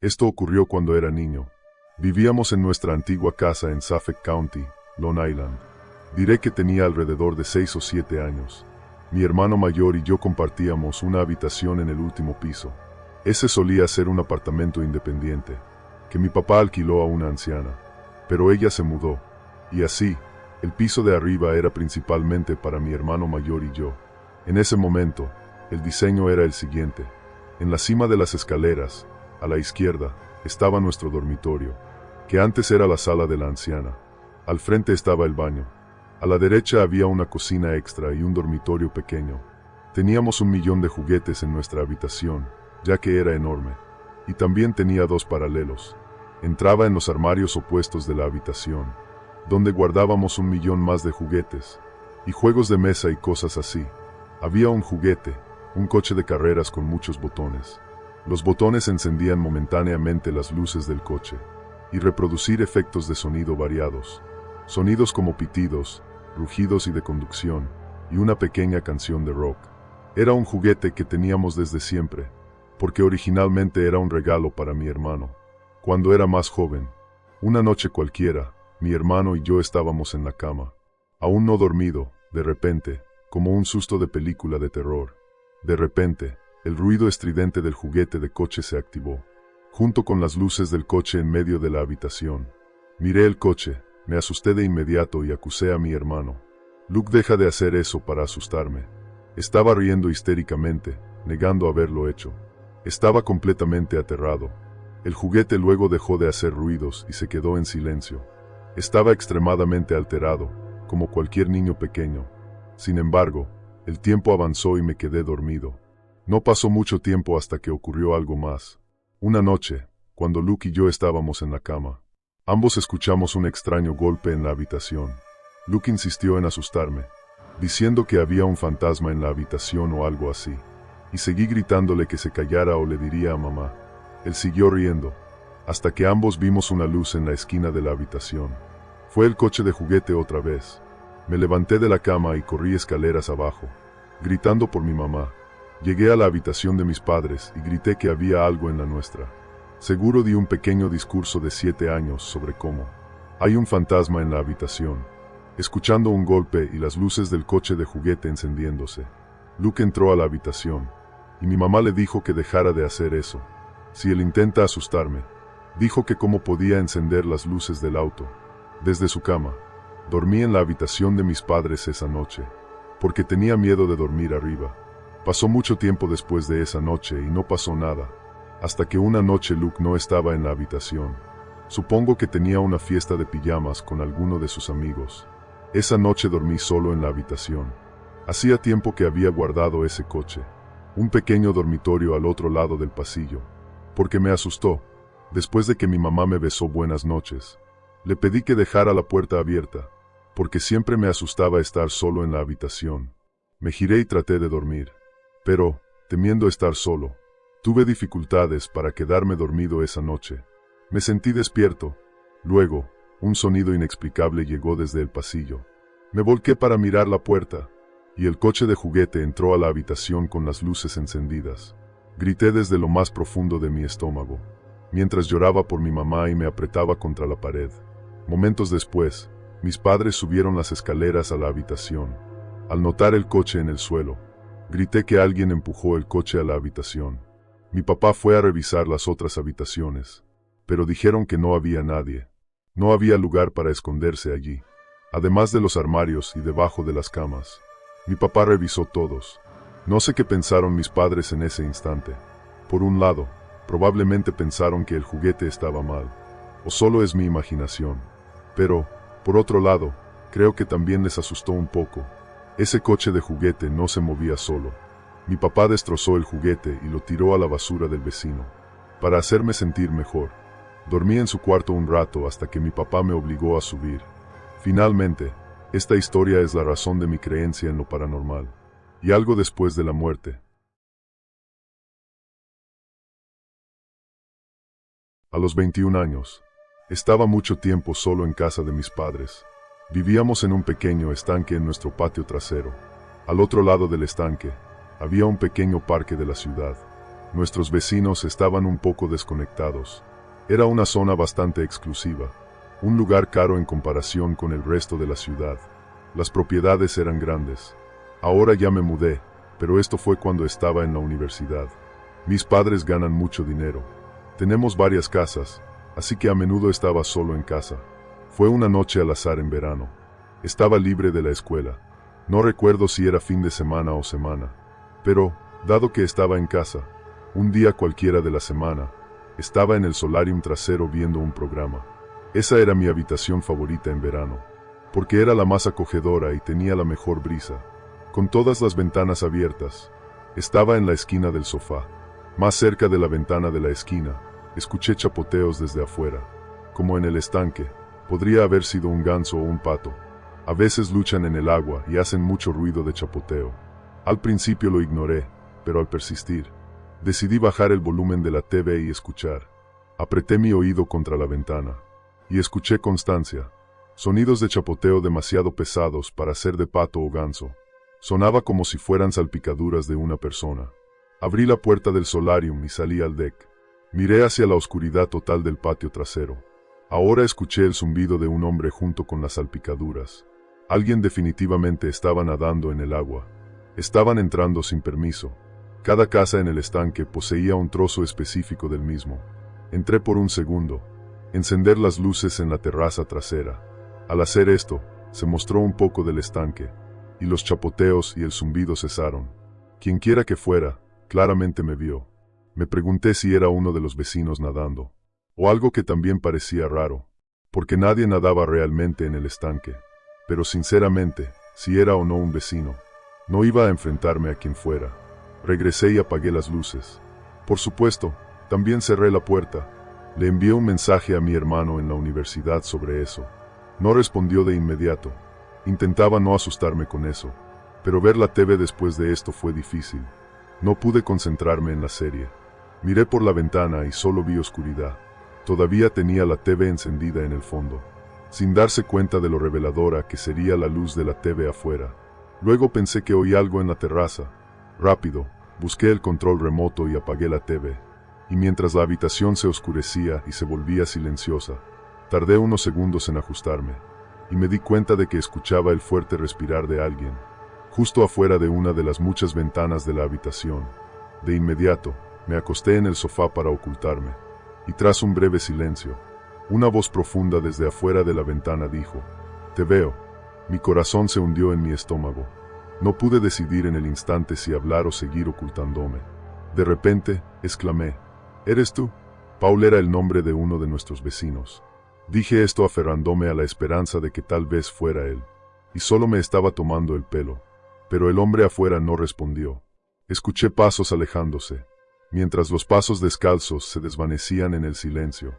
Esto ocurrió cuando era niño. Vivíamos en nuestra antigua casa en Suffolk County, Long Island. Diré que tenía alrededor de 6 o 7 años. Mi hermano mayor y yo compartíamos una habitación en el último piso. Ese solía ser un apartamento independiente, que mi papá alquiló a una anciana. Pero ella se mudó, y así, el piso de arriba era principalmente para mi hermano mayor y yo. En ese momento, el diseño era el siguiente. En la cima de las escaleras, a la izquierda, estaba nuestro dormitorio, que antes era la sala de la anciana. Al frente estaba el baño. A la derecha había una cocina extra y un dormitorio pequeño. Teníamos 1.000.000 de juguetes en nuestra habitación, ya que era enorme. Y también tenía 2 paralelos. Entraba en los armarios opuestos de la habitación, donde guardábamos 1.000.000 más de juguetes, y juegos de mesa y cosas así. Había un juguete, un coche de carreras con muchos botones. Los botones encendían momentáneamente las luces del coche, y reproducir efectos de sonido variados. Sonidos como pitidos, rugidos y de conducción, y una pequeña canción de rock. Era un juguete que teníamos desde siempre, porque originalmente era un regalo para mi hermano. Cuando era más joven, una noche cualquiera, mi hermano y yo estábamos en la cama. Aún no dormido, de repente, como un susto de película de terror. De repente, el ruido estridente del juguete de coche se activó, junto con las luces del coche en medio de la habitación. Miré el coche, me asusté de inmediato y acusé a mi hermano. Luke, deja de hacer eso para asustarme. Estaba riendo histéricamente, negando haberlo hecho. Estaba completamente aterrado. El juguete luego dejó de hacer ruidos y se quedó en silencio. Estaba extremadamente alterado, como cualquier niño pequeño. Sin embargo, el tiempo avanzó y me quedé dormido. No pasó mucho tiempo hasta que ocurrió algo más. Una noche, cuando Luke y yo estábamos en la cama, ambos escuchamos un extraño golpe en la habitación. Luke insistió en asustarme, diciendo que había un fantasma en la habitación o algo así, y seguí gritándole que se callara o le diría a mamá. Él siguió riendo, hasta que ambos vimos una luz en la esquina de la habitación. Fue el coche de juguete otra vez. Me levanté de la cama y corrí escaleras abajo, gritando por mi mamá. Llegué a la habitación de mis padres y grité que había algo en la nuestra. Seguro di un pequeño discurso de 7 años sobre cómo hay un fantasma en la habitación. Escuchando un golpe y las luces del coche de juguete encendiéndose, Luke entró a la habitación, y mi mamá le dijo que dejara de hacer eso. Si él intenta asustarme, dijo que cómo podía encender las luces del auto. Desde su cama, dormí en la habitación de mis padres esa noche, porque tenía miedo de dormir arriba. Pasó mucho tiempo después de esa noche y no pasó nada, hasta que una noche Luke no estaba en la habitación. Supongo que tenía una fiesta de pijamas con alguno de sus amigos. Esa noche dormí solo en la habitación. Hacía tiempo que había guardado ese coche, un pequeño dormitorio al otro lado del pasillo, porque me asustó. Después de que mi mamá me besó buenas noches, le pedí que dejara la puerta abierta, porque siempre me asustaba estar solo en la habitación. Me giré y traté de dormir, pero, temiendo estar solo, tuve dificultades para quedarme dormido esa noche. Me sentí despierto. Luego, un sonido inexplicable llegó desde el pasillo. Me volqué para mirar la puerta, y el coche de juguete entró a la habitación con las luces encendidas. Grité desde lo más profundo de mi estómago, mientras lloraba por mi mamá y me apretaba contra la pared. Momentos después, mis padres subieron las escaleras a la habitación. Al notar el coche en el suelo, grité que alguien empujó el coche a la habitación. Mi papá fue a revisar las otras habitaciones, pero dijeron que no había nadie. No había lugar para esconderse allí, además de los armarios y debajo de las camas. Mi papá revisó todos. No sé qué pensaron mis padres en ese instante. Por un lado, probablemente pensaron que el juguete estaba mal, o solo es mi imaginación. Pero, por otro lado, creo que también les asustó un poco. Ese coche de juguete no se movía solo. Mi papá destrozó el juguete y lo tiró a la basura del vecino. Para hacerme sentir mejor, dormí en su cuarto un rato hasta que mi papá me obligó a subir. Finalmente, esta historia es la razón de mi creencia en lo paranormal, y algo después de la muerte. A los 21 años, estaba mucho tiempo solo en casa de mis padres. Vivíamos en un pequeño estanque en nuestro patio trasero. Al otro lado del estanque, había un pequeño parque de la ciudad. Nuestros vecinos estaban un poco desconectados. Era una zona bastante exclusiva, un lugar caro en comparación con el resto de la ciudad. Las propiedades eran grandes. Ahora ya me mudé, pero esto fue cuando estaba en la universidad. Mis padres ganan mucho dinero. Tenemos varias casas, así que a menudo estaba solo en casa. Fue una noche al azar en verano. Estaba libre de la escuela. No recuerdo si era fin de semana o semana. Pero, dado que estaba en casa, un día cualquiera de la semana, estaba en el solarium trasero viendo un programa. Esa era mi habitación favorita en verano, porque era la más acogedora y tenía la mejor brisa. Con todas las ventanas abiertas, estaba en la esquina del sofá. Más cerca de la ventana de la esquina, escuché chapoteos desde afuera. Como en el estanque, podría haber sido un ganso o un pato. A veces luchan en el agua y hacen mucho ruido de chapoteo. Al principio lo ignoré, pero al persistir, decidí bajar el volumen de la TV y escuchar. Apreté mi oído contra la ventana y escuché constancia. Sonidos de chapoteo demasiado pesados para ser de pato o ganso. Sonaba como si fueran salpicaduras de una persona. Abrí la puerta del solarium y salí al deck. Miré hacia la oscuridad total del patio trasero. Ahora escuché el zumbido de un hombre junto con las salpicaduras. Alguien definitivamente estaba nadando en el agua. Estaban entrando sin permiso. Cada casa en el estanque poseía un trozo específico del mismo. Entré por un segundo. Encender las luces en la terraza trasera. Al hacer esto, se mostró un poco del estanque, y los chapoteos y el zumbido cesaron. Quienquiera que fuera, claramente me vio. Me pregunté si era uno de los vecinos nadando, o algo que también parecía raro, porque nadie nadaba realmente en el estanque. Pero sinceramente, si era o no un vecino, no iba a enfrentarme a quien fuera. Regresé y apagué las luces. Por supuesto, también cerré la puerta. Le envié un mensaje a mi hermano en la universidad sobre eso. No respondió de inmediato. Intentaba no asustarme con eso, pero ver la TV después de esto fue difícil. No pude concentrarme en la serie. Miré por la ventana y solo vi oscuridad. Todavía tenía la TV encendida en el fondo, sin darse cuenta de lo reveladora que sería la luz de la TV afuera. Luego pensé que oí algo en la terraza. Rápido, busqué el control remoto y apagué la TV. Y mientras la habitación se oscurecía y se volvía silenciosa, tardé unos segundos en ajustarme, y me di cuenta de que escuchaba el fuerte respirar de alguien, justo afuera de una de las muchas ventanas de la habitación. De inmediato, me acosté en el sofá para ocultarme, y tras un breve silencio, una voz profunda desde afuera de la ventana dijo: «Te veo». Mi corazón se hundió en mi estómago. No pude decidir en el instante si hablar o seguir ocultándome. De repente, exclamé: «¿Eres tú?» Paul era el nombre de uno de nuestros vecinos. Dije esto aferrándome a la esperanza de que tal vez fuera él, y solo me estaba tomando el pelo. Pero el hombre afuera no respondió. Escuché pasos alejándose, mientras los pasos descalzos se desvanecían en el silencio.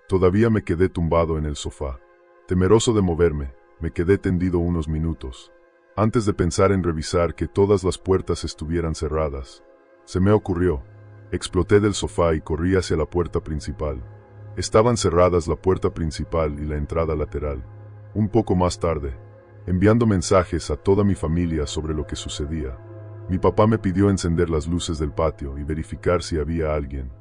Todavía me quedé tumbado en el sofá. Temeroso de moverme, me quedé tendido unos minutos, antes de pensar en revisar que todas las puertas estuvieran cerradas. Se me ocurrió. Exploté del sofá y corrí hacia la puerta principal. Estaban cerradas la puerta principal y la entrada lateral. Un poco más tarde, enviando mensajes a toda mi familia sobre lo que sucedía, mi papá me pidió encender las luces del patio y verificar si había alguien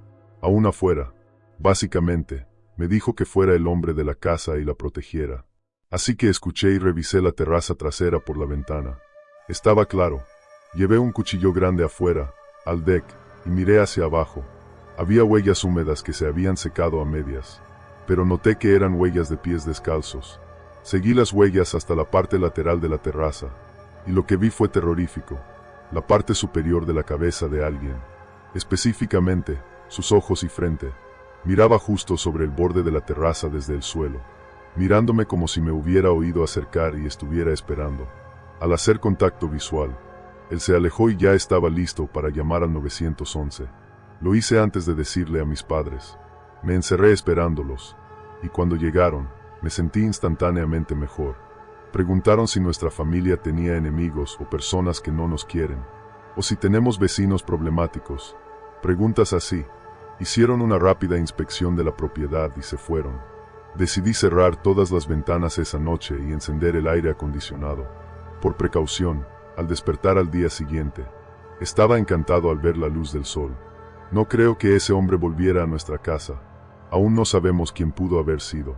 aún afuera. Básicamente, me dijo que fuera el hombre de la casa y la protegiera. Así que escuché y revisé la terraza trasera por la ventana. Estaba claro. Llevé un cuchillo grande afuera, al deck, y miré hacia abajo. Había huellas húmedas que se habían secado a medias, pero noté que eran huellas de pies descalzos. Seguí las huellas hasta la parte lateral de la terraza, y lo que vi fue terrorífico. La parte superior de la cabeza de alguien, específicamente, sus ojos y frente, miraba justo sobre el borde de la terraza desde el suelo, mirándome como si me hubiera oído acercar y estuviera esperando. Al hacer contacto visual, él se alejó y ya estaba listo para llamar al 911. Lo hice antes de decirle a mis padres. Me encerré esperándolos, y cuando llegaron, me sentí instantáneamente mejor. Preguntaron si nuestra familia tenía enemigos o personas que no nos quieren, o si tenemos vecinos problemáticos. Preguntas así. Hicieron una rápida inspección de la propiedad y se fueron. Decidí cerrar todas las ventanas esa noche y encender el aire acondicionado. Por precaución, al despertar al día siguiente, estaba encantado al ver la luz del sol. No creo que ese hombre volviera a nuestra casa. Aún no sabemos quién pudo haber sido.